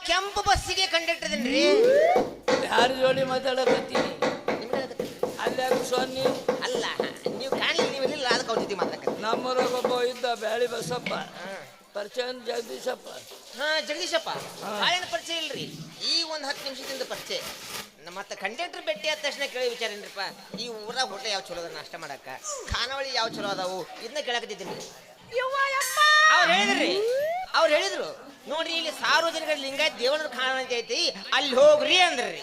ಕೆಂಪು ಬಸ್ಸಿಗೆ ಕಂಡಕ್ಟರ್ ಇದೀನಿ. ಯಾರ ಜೋಡಿ ಮಾತಾಡಕತ್ತೀನಿ? ಅಲ್ಲೇ ಸೊನ್ನಿ ಅಲ್ಲ, ನೀವು ಕಾಣಲಿಲ್ಲ, ನೀವು ಇರಲಿಲ್ಲ, ಅದಕ್ಕೆ ಅವ್ರ ಜೊತೆ ಮಾತಾಡಕತ್ತೀನಿ. ನಮ್ಮೂರಾಗೊಬ್ಬ ಇದ್ದ ಬ್ಯಾಳಿ ಬಸಪ್ಪ, ಪರಿಚಯ ಜಗದೀಶಪ್ಪ. ಜಗದೀಶಪ್ಪ ಭಾಳೇನು ಪರಿಚಯ ಇಲ್ರಿ, ಈ ಒಂದು 10 ನಿಮಿಷದಿಂದ ಪರಿಚಯ. ಮತ್ತೆ ಕಂಡಕ್ಟರ್ ಭೇಟಿ ಆದ ತಕ್ಷಣ ಕೇಳಿ ವಿಚಾರ ಏನ್ರಿಪ್ಪ, ಈ ಊರಾಗ ಹೋಟೆಲ್ ಯಾವ ಚಲೋ ಅದ ನಾಷ್ಟ ಮಾಡಕ್ಕ, ಖಾನಾವಳಿ ಯಾವ ಚಲೋ ಅದಾವು, ಇದನ್ನ ಕೇಳಕತ್ತಿದ್ದೀನಿ. ಅವ್ರು ಹೇಳಿದ್ರು ನೋಡ್ರಿ, ಇಲ್ಲಿ ಸಾರ್ವಜನಿಕ ಲಿಂಗಾಯತ್ ದೇವರ ಖಾನ ಅಂತ ಐತಿ, ಅಲ್ಲಿ ಹೋಗ್ರಿ ಅಂದ್ರಿ.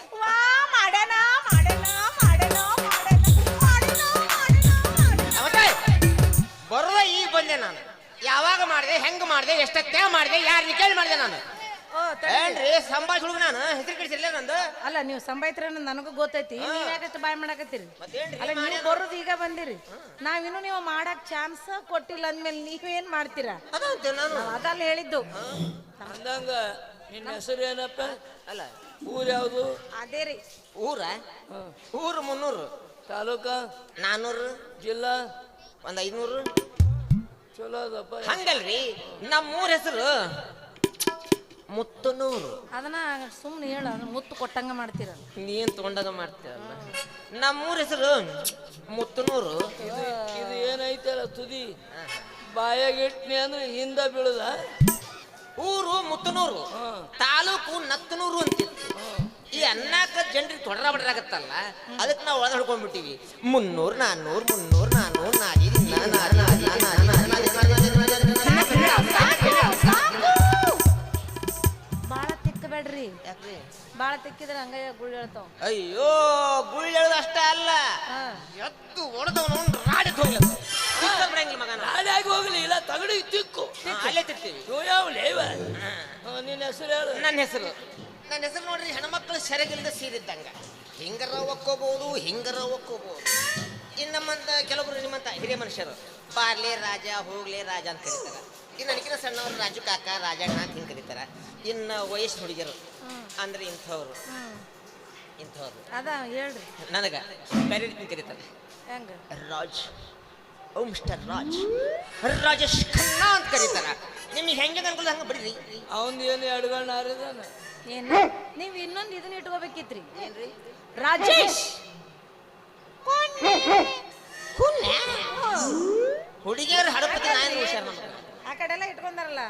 ಬರುವ ಈಗ ಬಂದೆ ನಾನು. ಯಾವಾಗ ಮಾಡಿದೆ, ಹೆಂಗ ಮಾಡಿದೆ, ಎಷ್ಟಕ್ಕೆ ಮಾಡಿದೆ, ಯಾರನ್ನ ಕೇಳಿ ಮಾಡಿದೆ ನಾನು? ಏನ್ರಿ ಸಂಭಾಷ್ ಹುಡುಗ ನಾನು, ಹೆಸರು ಕಳಿಸಿರ್ಲಿಲ್ಲ ನಂದು. ಅಲ್ಲ, ನೀವು ಸಂಭಾಯ್ತರ ನನಗೂ ಗೊತ್ತೈತಿ, ನೀವ್ ಯಾಕಷ್ಟು ಬಾಯ್ ಮಾಡಾಕತ್ತೀರಿ? ಅಲ್ಲ, ನೀವು ಬರೋದು ಈಗ ಬಂದಿರಿ, ನಾವಿನ್ನು ನೀವು ಮಾಡಕ್ ಚಾನ್ಸ್ ಕೊಟ್ಟಿಲ್ಲ ಅಂದ್ಮೇಲೆ ನೀವೇನ್ ಮಾಡ್ತೀರಾ? ಅದಲ್ಲ ಹೇಳಿದ್ದು. ಅಂದಂಗ ನಿನ್ನ ಹೆಸರು ಏನಪ್ಪ? ಅಲ್ಲ, ಊರ್ ಯಾವ್ದು? ಅದೇ ರೀ ಊರು 300, ತಾಲೂಕ 400, ಜಿಲ್ಲಾ 500. ಚಲೋ ಅದಪ್ಪ. ಹಂಗಲ್ರಿ, ನಮ್ಮೂರ ಹೆಸರು ಮುತ್ತನೂರು. ಅದನ್ನ ಸುಮ್ನೆ ಹೇಳ, ಮುತ್ತು ಕೊಟ್ಟಂಗ ಮಾಡ್ತೀರ. ನೀನ್ ತಗೊಂಡಾಗ ಮಾಡ್ತೀರಲ್ಲ. ನಮ್ಮೂರ ಹೆಸರು ಮುತ್ತನೂರು. ಇದು ಏನೈತಲ್ಲ ತುದಿ, ಬಾಯಾಗ ಇಟ್ನಿ ಅಂದ್ರೆ ಹಿಂದ ಬೀಳುದ. ಊರು ಮುತ್ತನೂರು, ತಾಲೂಕು ನತ್ತನೂರು ಅಂತಿತ್ತು. ಈ ಅನ್ನಾಕ ಜನರಿಗೆ ತೊಡರ ಬಡ್ರಾಗತ್ತಲ್ಲ, ಅದಕ್ಕೆ ನಾವು ಒಳಗೆ ಹಿಡ್ಕೊಂಡ್ಬಿಟ್ಟಿವಿ. 300, 400, 300, 400, ಬಾಳ ತಿಕ್ಕಬೇಡ್ರಿ. ಬಾಳ ತಿಕ್ಕಿದ್ರೆ ಹಂಗ ಗುಳ್ಳ ಹೇಳ್ತಾವ. ಅಯ್ಯೋ, ಗುಳ್ಳ ಹೇಳೋದು ಅಷ್ಟ ಅಲ್ಲ, ಎತ್ತು ಹೊಡೆದವನು ರಾಡಿ ಹೋಗ್ಲತ್ತ ಬಿಡಂಗಿಲ್ಲ ಮಗನ. ರಾಡಿಯಾಗಿ ಹೋಗ್ಲಿ, ಇಲ್ಲ ತಗಡಿ ತಿಕ್ಕು, ಅಲ್ಲೇ ತಿರ್ತೀವಿ. ಯಾವ ಲೇವ? ನಿನ್ನ ಹೆಸರು ಹೇಳು. ನನ್ನ ಹೆಸರು ನೋಡ್ರಿ, ಹೆಣ್ಮಕ್ಳು ಸೆರಗಿಲ್ದ ಸೀರಿದ್ದಂಗ. ಹಿಂಗರ ಒಕ್ಕೋಬಹುದು, ಹಿಂಗರ ಒಕ್ಕೋಬಹುದು. ಇನ್ನಮ್ಮಂತ ಕೆಲವೊಬ್ರು ನಿಮ್ಮಂತ ಹಿರಿಯ ಮನುಷ್ಯರು ಬಾರ್ಲೆ ರಾಜ, ಹೋಗ್ಲೆ ರಾಜ ಅಂತ ಕರೀತಾರ. ಇನ್ನು ನನಗಿನ ಸಣ್ಣವರು ರಾಜು ಕಾಕ, ರಾಜಣ್ಣ ಅಂತ ಹಿಂಗೆ ಕರೀತಾರ. ಇನ್ನು ವಯಸ್ಸು ಹುಡುಗಿಯರು ಅಂದ್ರೆ ಇಂಥವ್ರು ಅದ ಹೇಳ್ರಿ. ನನಗ ಬೇರೆ ರೀತಿ ಕರೀತಾರೆ. ಹೆಂಗ? ರಾಜ್, ಓ ಮಿಸ್ಟರ್ ರಾಜೇಶ್ ಖನ್ನಾ ಅಂತ ಕರೀತಾರ. ನಿಮಗೆ ಹೆಂಗೆ ಅನ್ಕೊಳ್ಳಿ ಹಂಗೆ ಬಿಡ್ರಿ. ಅವನ್ ಏನು ಎಡ್ಗಣ್ಣ ಹಾರಿದಾನ? ಏನು ನೀವು ಇನ್ನೊಂದು ಇದನ್ನ ಇಟ್ಕೋಬೇಕಿತ್ರಿ. ಏನ್ರಿ? ರಾಜೇಶ್ ಹುಡುಗಿಯರು ಹಡಪತಿ ನಾಯಿ ಹುಷಾರ್ ನಮ್ಗೆ. ಆ ಕಡೆ ಎಲ್ಲ ಇಟ್ಕೊಂಡಾರಲ್ಲ,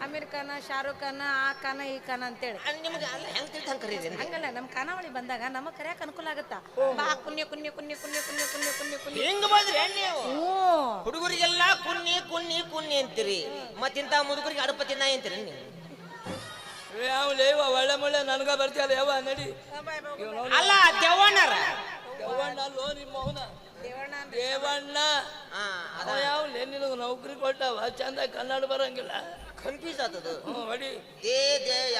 ಅಮೀರ್ ಖಾನ, ಶಾರುಖ್ ಖಾನ, ಆ ಖಾನ, ಈ ಖಾನ ಅಂತೇಳಿ. ನಿಮ್ಗೆ ಅಲ್ಲ ಹೆಂಗ್ ತಿಳ್ತ ಹಂಗೆ ಕರೀರಿ. ಹಂಗಲ್ಲ, ನಮ್ಮ ಖಾನಾವಳಿ ಬಂದಾಗ ನಮಗ್ ಕರೆಯಕ್ ಅನುಕೂಲ ಆಗತ್ತಾ. ಬಾ ಕುನ್ಯ ಕುನ್ಯ ಕುನ್ಯ ಕುನ್ಯ ಕುನ್ಯ ಕುನ್ಯ ಕುನ್ಯ ಕುನ್ಯ ಹೆಂಗ್ ಬಂದ್ರಿ ನೀವು? ಹುಡುಗರಿಗೆಲ್ಲ ಕುನ್ನಿ ಕುನ್ನಿ ಕುನ್ನಿ ಅಂತೀರಿ, ಮತ್ತಿಂತ ಮುದುಗರಿಗೆ ಹಡಪತಿ ನಾಯಿ ಅಂತೀರಿ ನೀವು. ಯಾವ ಲೇವ ಒಳ್ಳೆ ಮುಳ್ಳೆ ನನಗ ಬರ್ತೀಯಲ್ಲ ಯಾವ ನಡಿ. ಅಲ್ಲ, ದೇವಣ್ಣರ ದೇವಣ್ಣ ಅಲ್ಲೋ ನಿಮ್ಮ ಅವನ ದೇವಣ್ಣ. ಯಾವ ನಿನಗ ನೌಕರಿ ಕೊಟ್ಟವ, ಚಂದ ಕನ್ನಡ ಬರಂಗಿಲ್ಲ, ಕನ್ಫ್ಯೂಸ್ ಆಗ್ತದ. ಹೊಡಿ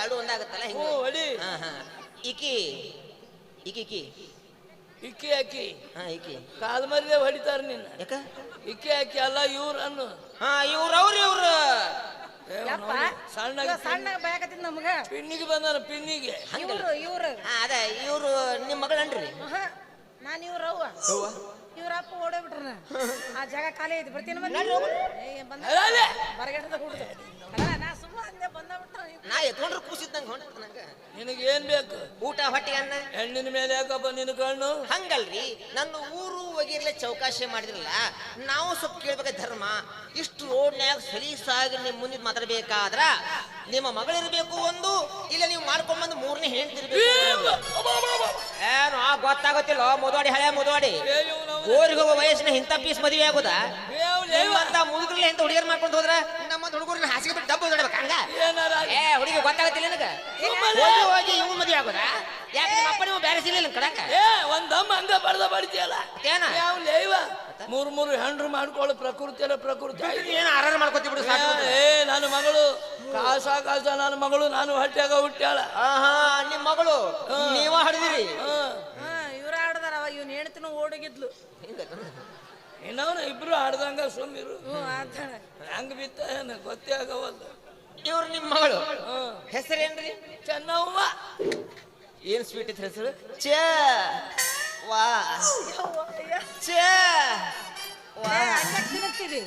ಎರಡು ಒಂದಾಗತ್ತಲ್ಲ ಹಿಂಗೆ. ಹೊಡಿ. ಇಕ್ಕಿ ಇಕ್ಕಿ ಕಾಲ್ ಮರ್ದೆ ಹೊಡಿತಾರ ನಿನ್ನ. ಯಾಕ? ಇಕ್ಕಿ ಹಾಕಿ ಅಲ್ಲ ಇವ್ರು ಅನ್ನು. ಇವ್ರು ಸಣ್ಣ ಸಣ್ಣ ಬಯಕತ್ತಿದ್ ನಮ್ಗ. ಪಿನ್ನಿಗೆ ಬಂದಾನ, ಪಿನ್ನಿಗೆ. ಇವ್ರು ಅದ ಇವ್ರು ನಿಮ್ಮ ಮಗಳನ್ರಿ? ನಾನು ಇವ್ರವ್ವ. ಇವ್ರಪ್ಪ ಓಡೋಗ್ಬಿಟ್ರ. ಆ ಜಾಗ ಖಾಲಿ ಐತಿ, ಬರ್ತೀನಿ ಬರಗಟ್ಟದ ಹುಡುಗ. ನಾ ಸುಮ್ಮ ಅಂದೆ ಬಂದ್ಬಿಟ್ರ. ನಾ ಎತ್ಕೊಂಡ್ರೆ ಕೂಸಿದ್ದಂಗೆ ಹೊಂಟ ನಂಗೆ. ನಿನಗೆ ಏನ್ ಬೇಕು? ಊಟ, ಹೊಟ್ಟೆಗೆ ಅನ್ನ. ಹೆಣ್ಣಿನ ಮೇಲೆ ಯಾಕಪ್ಪ ನಿನ್ನ ಕಣ್ಣು? ಹಂಗಲ್ರಿ, ನನ್ನ ಊರು ಒಗಿರ್ಲೆ ಚೌಕಾಶಿ ಮಾಡಿದ್ರಲ್ಲ, ನಾವು ಸ್ವಲ್ಪ ಕೇಳ್ಬೇಕ ಧರ್ಮ. ಇಷ್ಟು ರೋಡ್ನ್ಯಾಗ ಸಲೀಸಾಗಿ ನಿಮ್ಮ ಮುಂದೆ ಮಾತಾಡ್ಬೇಕಾದ್ರ ನಿಮ್ಮ ಮಗಳಿರ್ಬೇಕು ಒಂದು, ಇಲ್ಲ ನೀವು ಮಾಡ್ಕೊಂಡ್ಬಂದು 3ನೇ ಹೇಳ್ತಿರ್ಬೇಕು. ಏನು ಗೊತ್ತಾಗೋತಿಲ್ಲ, ಮುದವಾಡಿ ಹಳೆ ಮುದವಾಡಿ. ಊರಿಗೆ ಹೋಗೋ ವಯಸ್ಸಿನ ಇಂಥ ಪೀಸ್ ಮದುವೆ ಆಗೋದಾ? ಮುದುಗರಲ್ಲ ಇಂಥ ಹುಡುಗಿಯರ್ ಮಾಡ್ಕೊಂಡು ಹೋದ್ರ ನಮ್ಮ ಹುಡುಗರನ್ನ ಹಾಸಿಗೆ ಬಿಟ್ಟು ಡಬ್ಬು ಹೊಡ್ಬೇಕು ಹಂಗ. ಹುಡುಗಿ ಗೊತ್ತಾಗತ್ತಿಲ್ಲ ನನಗ. ಹೋಗಿ ಇವ್ ಮದುವೆ ಆಗೋದಾ? ಯಾಕೆ ನಿಮ್ಮ ಅಪ್ಪ ನೀವು ಬೇರೆ ಸಿಗ್ಲಿಲ್ಲ ಕಡಕ? ಒಂದಮ್ಮ ಹಂಗ ಬಡ್ದ ಬಡ್ತಿಯಲ್ಲ ಏನ? ಯಾವ ಲೇವ 3 ಹೆಂಡ್ರು ಮಾಡ್ಕೊಳ್ಳೋ ಪ್ರಕೃತಿ ಅಲ್ಲ, ಪ್ರಕೃತಿ ಏನು ಆರಾರು ಮಾಡ್ಕೊತಿ ಬಿಡು. ನನ್ನ ಮಗಳು ಕಾಸ ನನ್ನ ಮಗಳು, ನಾನು ಹೊಟ್ಟ್ಯಾಗ ಹುಟ್ಟ್ಯಾಳ. ನಿಮ್ ಮಗಳು ನೀವ ಹಡ್ದಿರಿ? ಇವ್ರ ಆಡ್ದಾರ, ಇವ್ನ ಹೆಣ್ತಿನ ಓಡೋಗಿದ್ಲು. ಇನ್ನವನ ಇಬ್ರು ಆಡ್ದಂಗ ಸುಮ್ಮಿರು. ಹೆಂಗ ಬಿತ್ತ ಏನ ಗೊತ್ತೇ ಆಗವಲ್ಲ. ಇವ್ರು ನಿಮ್ ಮಗಳು ಹೆಸರೇನ್ರಿ? ಚೆನ್ನವ್ವ. ಏನ್ ಸ್ವೀಟ್ ಇತ್ತು ಹೆಸರು? ತಿನ್ನತ್ತೀರಿ.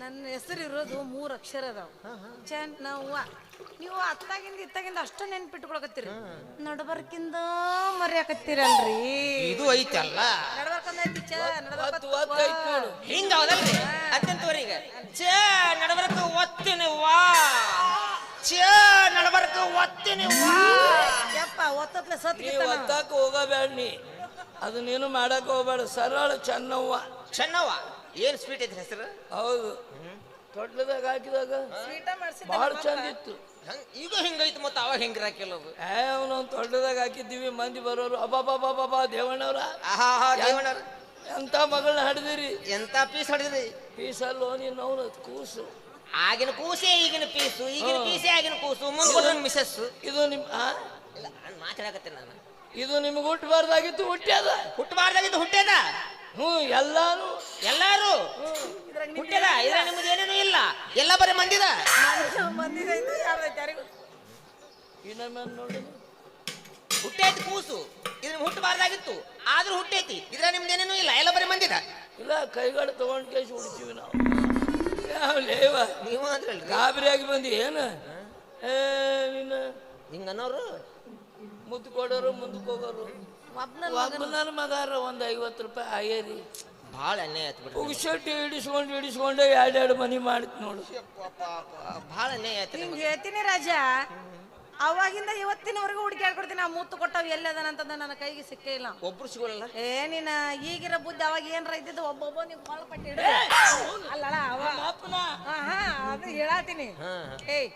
ನನ್ನ ಹೆಸರು ಇರೋದು 3 ಅಕ್ಷರ ಅದಾವ. ಚೆನ್ನವ್ವ. ನೀವು ಅತ್ತಾಗಿಂದ ಇತ್ತಾಗಿಂದ ಅಷ್ಟು ನೆನ್ಪಿಟ್ಕೊಳಕತ್ತೀರಿ ನಡಬರ್ಕಿಂದ ಮರ್ಯಾಕತ್ತೀರಲ್ರಿ ಇದು ಐತಲ್ಲ ನಡಬರ್ಕಂದ ಐತಿ ಚ ನೋಡು ಹಿಂಗ ಹೌದಲ್ರಿ ಅದಂತವ್ರಿ ಈಗ ಚ ನಡಬರ್ಕ ಒತ್ತಿನಿ ವಾ ಚ ನಡಬರ್ಕ ಒತ್ತಿನಿ ವಾ ಯಪ್ಪ ಒತ್ತತ್ಲೆ ಸತ್ ನೀ ಒತ್ತಾಕ ಹೋಗಬೇಡ ನೀ ಅದು ನೀನು ಮಾಡಕ್ ಹೋಗ್ಬೇಡ ಸರಳ ಚೆನ್ನವ್ವ ಚೆನ್ನವ್ವ ಏನ್ ಸ್ವೀಟ್ ಐತಿ ಹೆಸರು ಹೌದು ತೊಟ್ಲದಾಗ ಹಾಕಿದಾಗ ಸ್ವೀಟ ಮಾಡ್ಸಿದ್ದೆ ಬಹಳ ಚಂದ ಇತ್ತು ಈಗ ಹಿಂಗೈತಿ ಮತ್ತ ಅವಾಗ ಹೆಂಗ್ ಹಾಕಿಲ್ಲ ಅವನೊಂದು ತೊಟ್ಲದಾಗ ಹಾಕಿದ್ದೀವಿ ಮಂದಿ ಬರೋರು ಅಬ್ಬಾ ದೇವಣ್ಣವ್ರ ಆಹಾ ದೇವಣ್ಣರ ಎಂತ ಮಗಳನ್ನ ಹಡ್ದಿರಿ ಎಂತ ಪೀಸ್ ಹೊಡೆದ್ರಿ ಪೀಸಲ್ಲೋ ನೀನು ಕೂಸು ಆಗಿನ ಕೂಸೆ ಈಗಿನ ಪೀಸು ಈಗಿನ ಪೀಸೆ ಆಗಿನ ಕೂಸು ಮುಂದೆ ಮಿಸಸ್ ಇದು ನಿಮ್ ಇಲ್ಲ ನಾನು ಮಾತಾಡಕತ್ತೇನೆ ನಾನು ಇದು ನಿಮ್ಗೆ ಹುಟ್ಟಬಾರ್ದಾಗಿತ್ತು ಹುಟ್ಟ್ಯದ ಹುಟ್ಟಬಾರ್ದಾಗಿದ್ದು ಹುಟ್ಟ್ಯದ ಎಲ್ಲಾರು ಎಲ್ಲಾರು ಹುಟ್ಟ್ಯದ ಇದ್ರ ನಿಮ್ದು ಏನೇನು ಇಲ್ಲ ಎಲ್ಲ ಬರೀ ಮಂದಿದ ಇನ್ನೊಮ್ಮೆ ನೋಡಿ ಹುಟ್ಟೈತಿ ಕೂಸು ಇದನ್ನ ಹುಟ್ಟಬಾರ್ದಾಗಿತ್ತು ಆದ್ರೂ ಹುಟ್ಟೈತಿ ಇದ್ರ ನಿಮ್ದು ಏನೇನು ಇಲ್ಲ ಎಲ್ಲ ಬರೀ ಮಂದಿದ ಇಲ್ಲ ಕೈಗಳು ತಗೊಂಡ್ ಕೇಸಿ ಹುಡ್ತೀವಿ ನಾವು ಯಾವ ಲೇವ ನೀವು ಅಂದ್ರಲ್ರಿ ಗಾಬರಿಯಾಗಿ ಬಂದಿ ಏನು ನಿನ್ನ ಹಿಂಗ ಅನ್ನೋರು ಮುದ್ದು ಕೊಡೋರು ಮುಂದಕ್ಕೆ ಹೋಗೋರು ಒಬ್ಬನ ಮಗಾರ ಒಂದು 50 ರೂಪಾಯಿ ಆಯೇರಿ ಭಾಳ ಅನ್ಯಾಯ ಆಯ್ತು ಬಿಡ್ರಿ ಉಗ್ಸಟ್ಟಿ ಹಿಡಿಸ್ಕೊಂಡು ಎರಡೆರಡು ಮನಿ ಮಾಡಿತ್ ನೋಡು ಭಾಳ ಅನ್ಯಾಯ ಆಯ್ತು ನಿಮ್ಗೆ ಹೇಳ್ತೀನಿ ರಾಜ ಅವಾಗಿಂದ ಇವತ್ತಿನವರೆಗೂ ಹುಡುಕ್ಯಾಡ್ಕೊಡ್ತೀನಿ ನಾ ಮೂತ್ತು ಕೊಟ್ಟವ್ ಎಲ್ಲದನಂತಂದ ನನ್ನ ಕೈಗೆ ಸಿಕ್ಕೇ ಇಲ್ಲ ಒಬ್ರು ಸಿಗೋಲ್ಲ ನೀನ ಈಗಿರ ಬುದ್ಧಿ ಅವಾಗ ಏನ್ರ ಇದ್ದಿದ್ದು ಒಬ್ಬೊಬ್ಬ ನೀವು ಕಾಳ ಪಟ್ಟಿ ಅಲ್ಲಳ ಅವ ಹಾ ಅದು ಹೇಳಾತೀನಿ ಏಯ್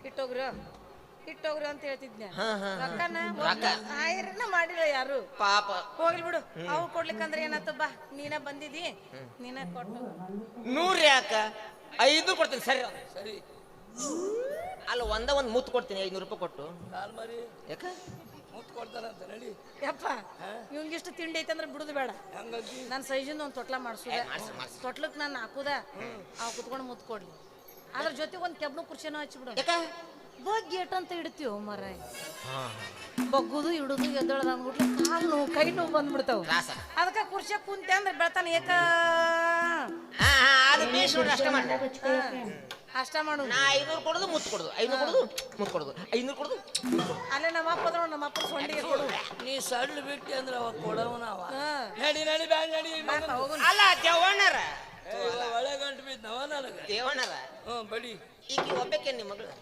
ಇಟ್ಟೋಗ್ರಿ ಅಂತ ಹೇಳ್ತಿದ್ನೆ ರೊಕ್ಕನ ಆಯ್ರನ್ನ ಮಾಡಿಲ್ಲ ಯಾರು ಪಾಪ ಹೋಗ್ಲಿ ಬಿಡು ಅವು ಕೊಡ್ಲಿಕ್ಕಂದ್ರೆ ಏನಾಯ್ತು ಬಾ ನೀನ ಬಂದಿದಿ ನೀನ ಕೊಟ್ಟು 100 ಯಾಕ 500 ಕೊಡ್ತೀನಿ ಸರಿ ಸರಿ ಅಲ್ಲ ಒಂದ ಒಂದ್ ಮುತ್ತು ಕೊಡ್ತೀನಿ 500 ರೂಪಾಯಿ ಕೊಟ್ಟು ಕಾಲ್ ಮರಿ ಯಾಕ ಮುತ್ತು ಕೊಡ್ತಾರಂತ ನಡಿ ಯಪ್ಪ ಇವಂಗಿಷ್ಟು ತಿಂಡಿ ಐತಂದ್ರೆ ಬಿಡುದು ಬೇಡ ಹಂಗಾಗಿ ನನ್ನ ಸೈಜಿಂದ ಒಂದು ತೊಟ್ಲ ಮಾಡ್ಸುದ ತೊಟ್ಲಕ್ ನಾನು ಹಾಕುದ ಅವ್ ಕುತ್ಕೊಂಡು ಮುತ್ತು ಕೊಡ್ಲಿ ಅದ್ರ ಜೊತೆಗೆ ಒಂದು ಕೆಬ್ನು ಕುರ್ಚಿನೂ ಹಚ್ಚಿಬಿಡು ಯಾಕ ಗೇಟ್ ಅಂತ ಇಡ್ತೀವ ಮರ ಬಗ್ಗುದು ಇಡುದು ಎದ್ದೊಳದ ಅಂದ್ಬಿಟ್ಲು ಕಾಲು ನೋವು ಕೈ ನೋವು ಬಂದ್ಬಿಡ್ತಾವ ಅದಕ್ಕೆ ಕುರ್ಚಿ ಕುಂತೆ ಅಂದ್ರೆ ಬೆಳ್ತಾನೆ ಏಕ ಅದು ಬೇಸ್ ನೋಡ್ರಿ ಅಷ್ಟ ಮಾಡಿ ಅಷ್ಟ ಮಾಡು ನಾ 500 ಕೊಡೋದು ಮುತ್ತು ಕೊಡೋದು 500 ಕೊಡೋದು ಮುತ್ತು ಕೊಡೋದು 500 ಕೊಡೋದು ಅಲ್ಲೇ ನಮ್ಮ ಅಪ್ಪದ್ರು ನಮ್ಮ ಅಪ್ಪ ಸೊಂಡಿಗೆ ಕೊಡು ನೀ ಸಡ್ಲು ಬಿಟ್ಟಿ ಅಂದ್ರೆ ಅವ ಕೊಡವನ ಅವ ನಡಿ ಬ್ಯಾಗ್ ನಡಿ ಅಲ್ಲ ದೇವಣ್ಣರ ಒಳ್ಳೆ ಗಂಟು ಬಿದ್ದವ ನನಗೆ ದೇವಣ್ಣರ ಬಡಿ ಈಗ ಒಬ್ಬಕ್ಕೆ ನಿಮ್ಮ ಮಗಳು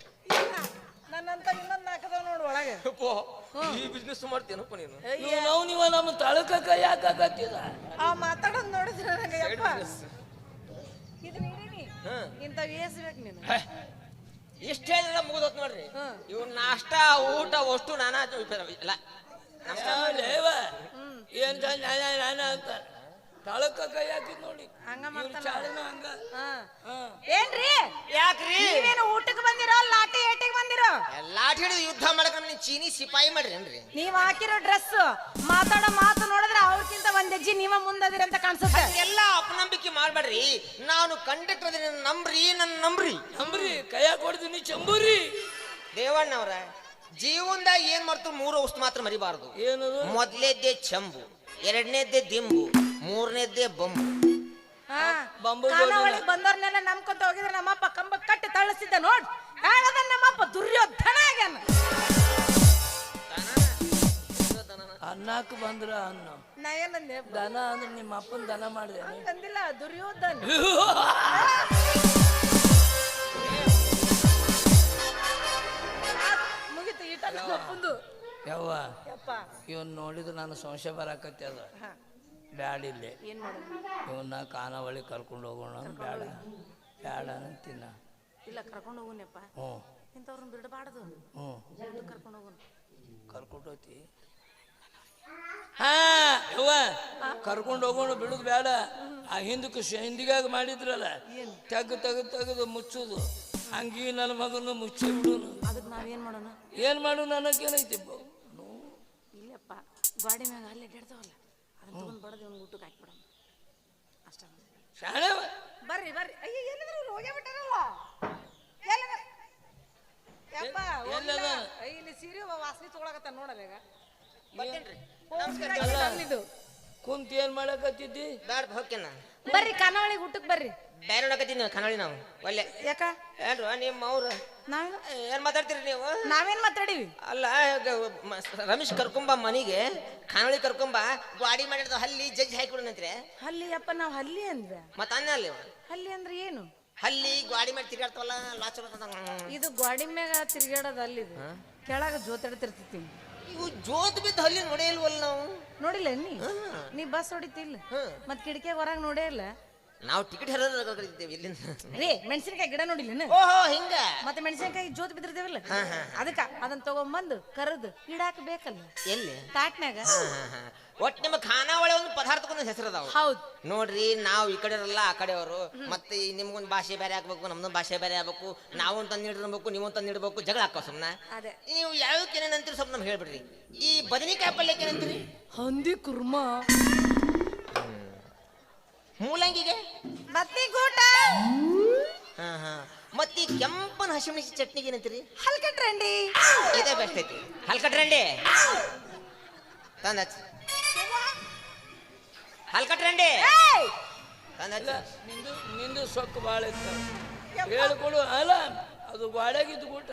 ನನ್ನಂತ ಇನ್ನೊಂದು ಹಾಕದವ್ ನೋಡು ಒಳಗೆ ಈ ಬಿಸ್ನೆಸ್ ಮಾಡ್ತೇನಪ್ಪ ನೀನು ನೀವು ನಮ್ಮ ತಳಕ ಕೈ ಹಾಕತ್ತಿದ ಆ ಮಾತಾಡೋದು ನೋಡಿದ್ರೆ ನನಗೆ ಯಪ್ಪ ಇದನ್ನ ಇಡೀನಿ ಇಂಥವ್ ಏಸ್ಬೇಕು ನೀನು ಇಷ್ಟ ಹೇಳಿಲ್ಲ ಮುಗಿದೋತ್ ನೋಡ್ರಿ ಇವ್ ನಾಷ್ಟ ಊಟ ಅಷ್ಟು ನಾನಾ ಇಲ್ಲ ಲೇವ ಏನ್ ನಾನ ಅಂತ ತಳಕ ಕೈ ಹಾಕಿದ್ ನೋಡಿ ಹಂಗ ಮಾಡ್ತಾನ ಹಂಗ ಏನ್ರಿ ಯಾಕ್ರಿ ನೀವೇನು ಊಟಕ್ಕೆ ಬಂದಿರೋ ಲಾಟಿ ಏಟಿಗೆ ಬಂದಿರೋ ಲಾಠಿ ಹಿಡಿದು ಯುದ್ಧ ಮಾಡಕ ನೀವು ಚೀನಿ ಸಿಪಾಯಿ ಮಾಡ್ರಿ ಏನ್ರಿ ನೀವ್ ಹಾಕಿರೋ ಡ್ರೆಸ್ ಮಾತಾಡೋ ಮಾತು ನೋಡಿದ್ರೆ ಅವ್ರಕ್ಕಿಂತ ಒಂದ್ ಹೆಜ್ಜೆ ನೀವ ಮುಂದದಿರ ಅಂತ ಕಾಣಿಸುತ್ತೆ ಎಲ್ಲ ಅಪನಂಬಿಕೆ ಮಾಡ್ಬೇಡ್ರಿ ನಾನು ಕಂಡಕ್ಟರ್ ಅದನ್ನ ನಂಬ್ರಿ ನನ್ನ ನಂಬ್ರಿ ಕೈಯಾಗ ಕೊಡ್ತೀನಿ ಚಂಬೂರಿ ದೇವಣ್ಣವ್ರ ಜೀವನದಾಗ ಏನ್ ಮಾಡ್ತಾರೆ 3 ವಸ್ತು ಮಾತ್ರ ಮರಿಬಾರದು ಏನದು ಮೊದಲೇದ್ದೇ ಚಂಬು ಎರಡನೇದ್ದೇ ದಿಂಬು ಮೂರನೇದ್ದೇ ಬಂಬು ಖಾನಾವಳಿಗೆ ಬಂದವ್ರನ್ನೆಲ್ಲ ನಂಬ್ಕೊಂತ ಹೋಗಿದ್ರೆ ನಮ್ಮಪ್ಪ ಕಂಬ ಕಟ್ಟಿ ತಳಿಸಿದ್ದ ನೋಡ್ ಹೇಳದ ನಮ್ಮಪ್ಪ ದುರ್ಯೋಧನ ಆಗ್ಯಾನ ಅನ್ನಕ್ಕೆ ಬಂದ್ರ ಅನ್ನ ನಾ ಏನಂದೆ ದನ ಅಂದ್ರೆ ನಿಮ್ಮ ಅಪ್ಪನ ದನ ಮಾಡಿದೆ ಅಂದಿಲ್ಲ ದುರ್ಯೋಧನ ಮುಗಿತು ಈಟ ಅಪ್ಪಂದು ಯವ್ವ ಯಪ್ಪ ಇವನ್ ನೋಡಿದ್ರೆ ನಾನು ಸಂಶಯ ಬರಾಕತ್ತಿ ಅದ ಬ್ಯಾಡ ಇಲ್ಲೇ ಏನ್ ಮಾಡೋದು ಇವನ್ನ ಖಾನಾವಳಿ ಕರ್ಕೊಂಡು ಹೋಗೋಣ ಬ್ಯಾಡ ಅಂತಿನ್ನ ಇಲ್ಲ ಕರ್ಕೊಂಡು ಹೋಗುನಪ್ಪ ಇಂಥವ್ರನ್ನ ಬಿಡಬಾರ್ದು ಕರ್ಕೊಂಡು ಹೋಗೋಣ ಕರ್ಕೊಂಡು ಹೋಗ್ತಿ ಹಾ ಯವ್ವ ಕರ್ಕೊಂಡು ಹೋಗೋಣ ಬಿಡುದು ಬೇಡ ಆ ಹಿಂದಿಗಾಗ ಮಾಡಿದ್ರಲ್ಲ ತೆಗೆದು ಮುಚ್ಚುದು ಹಂಗಿ ನನ್ನ ಮಗನು ಮುಚ್ಚಿ ಬಿಡುನು ಅದಕ್ಕೆ ನಾವೇನ್ ಮಾಡೋಣ ಏನ್ ಮಾಡು ನನಗೇನೈತಿ ಇಲ್ಲಪ್ಪ ಗಾಡಿ ಮ್ಯಾಗ ಅಲ್ಲಿ ಅಡ್ಡಾಡ್ತಾವಲ್ಲ ಅದನ್ನ ತಗೊಂಡ್ ಬಡದು ಒಂದು ಊಟಕ್ಕೆ ಹಾಕ್ಬಿಡೋಣ ಅಷ್ಟ ಶಾಣೆ ಬರ್ರಿ ಅಯ್ಯ ಎಲ್ಲಿದ್ರು ಹೋಗೇ ಬಿಟ್ಟಾರಲ್ಲ ಯಪ್ಪ ಇಲ್ಲಿ ಸೀರೆ ವಾಸನೆ ತಗೊಳಕತ್ತ ನೋಡಲ್ಲ ಈಗ ಕುಂತ ಏನ್ ಮಾಡಕತ್ತಿದ್ದಿ ಬ್ಯಾಡ ಹೋಗ್ತೇನ ಬರ್ರಿ ಖಾನಾವಳಿಗೆ ಊಟಕ್ಕೆ ಬರ್ರಿ ಬೇರೆ ನೋಡಕತ್ತೀನಿ ಕನ್ನಡಿ ನಾವು ಒಳ್ಳೆ ಯಾಕ ಏನ್ರು ನಿಮ್ಮ ಅವ್ರು ನಾವ್ ಏನ್ ಮಾತಾಡ್ತೀರಿ ನೀವು ನಾವೇನ್ ಮಾತಾಡೀವಿ ಅಲ್ಲ ರಮೇಶ್ ಕರ್ಕೊಂಬ ಮನಿಗೆ ಕನ್ನಡಿ ಕರ್ಕೊಂಬ ಗಾಡಿ ಮಾಡಿದ ಹಲ್ಲಿ ಜಜ್ಜಿ ಹಾಕಿಬಿಡಂತ್ರೆ ಹಲ್ಲಿ ಅಪ್ಪ ನಾವ್ ಹಲ್ಲಿ ಅಂದ್ವ ಮತ್ತ ಅನ್ನ ಅಲ್ಲಿ ಹಲ್ಲಿ ಅಂದ್ರೆ ಏನು ಹಲ್ಲಿ ಗಾಡಿ ಮಾಡಿ ತಿರ್ಗಾಡ್ತಾವಲ್ಲ ಲಾಚ ಇದು ಗೋಡಿ ಮ್ಯಾಗ ತಿರ್ಗಾಡೋದು ಅಲ್ಲಿದು ಕೆಳಗ ಜೋತಾಡ್ತಿರ್ತೀವಿ ಇವು ಜೋತ್ ಬಿದ್ದ ಹಲ್ಲಿ ನೋಡೇ ಇಲ್ವಲ್ಲ ನಾವು ನೋಡಿಲ್ಲ ನೀ ಬಸ್ ಹೊಡಿತಿಲ್ಲ ಮತ್ ಕಿಟಕಿ ಹೊರಗ್ ನೋಡೇ ಇಲ್ಲ ನಾವು ಟಿಕೆಟ್ ಹರಿದ್ದೇವೆ ಇಲ್ಲಿಂದ ರೇ ಮೆಣಸಿನಕಾಯಿ ಗಿಡ ನೋಡಿಲ್ಲ ಓಹೋ ಹಿಂಗ ಮತ್ತೆ ಮೆಣಸಿನಕಾಯಿ ಜೋತ್ ಬಿದ್ದಿರ್ತೇವಲ್ಲ ಅದಕ್ಕ ಅದನ್ನ ತಗೊಂಬಂದು ಕರದ್ ಇಡಾಕ ಬೇಕಲ್ಲ ಎಲ್ಲಿ ತಾಟ್ನ್ಯಾಗ ಒಟ್ ನಿಮ್ಮ ಖಾನಾವಳಿ ಒಂದು ಪದಾರ್ಥಕ್ಕೊಂದು ಹೆಸರು ಅದಾವ ಹೌದ್ ನೋಡ್ರಿ ನಾವು ಈ ಕಡೆ ಇರಲ್ಲ ಆ ಕಡೆಯವರು ಮತ್ತೆ ನಿಮ್ಗೊಂದು ಭಾಷೆ ಬೇರೆ ಹಾಕ್ಬೇಕು ನಮ್ದೊಂದು ಭಾಷೆ ಬೇರೆ ಆಗ್ಬೇಕು ನಾವು ತಂದು ನೀಡಿರ್ಬೇಕು ನೀವು ತಂದು ನೀಡಬೇಕು ಜಗಳ ಹಾಕೋ ಸುಮ್ಮನೆ ಅದೇ ನೀವು ಯಾವ್ದಕ್ಕೆ ಏನೇನಂತೀರಿ ಸ್ವಲ್ಪ ನಮ್ಗೆ ಹೇಳ್ಬಿಡ್ರಿ ಈ ಬದನೆಕಾಯಿ ಪಲ್ಯಕ್ಕೆ ಏನಂತೀರಿ ಹಂದಿ ಕುರ್ಮಾ ಮೂಲಂಗಿಗೆ ಬತ್ತಿ ಗೂಟ ಮತ್ತೆ ಈ ಕೆಂಪನ ಹಸಿಮೆಣಸಿ ಚಟ್ನಿಗೆ ಏನಂತೀರಿ ಹಲ್ಕಟ್ರಂಡಿ ಇದೇ ಬೆಸ್ಟ್ ಐತಿ ಹಲ್ಕಟ್ರಂಡಿ ತಂದ ಹಲ್ಕಟ್ರಂಡಿ ತಂದ ನಿಂದು ಸೊಕ್ಕು ಭಾಳ ಇತ್ತ ಹೇಳ್ಕೊಡು ಅಲ್ಲ ಅದು ಗಾಡ್ಯಾಗಿದ್ದು ಊಟ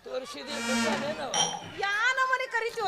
ತೋರಿಸಿದೆ ನಾವು ಯಾ ನಮ್ಮನೆ ಕರಿತೀವೋ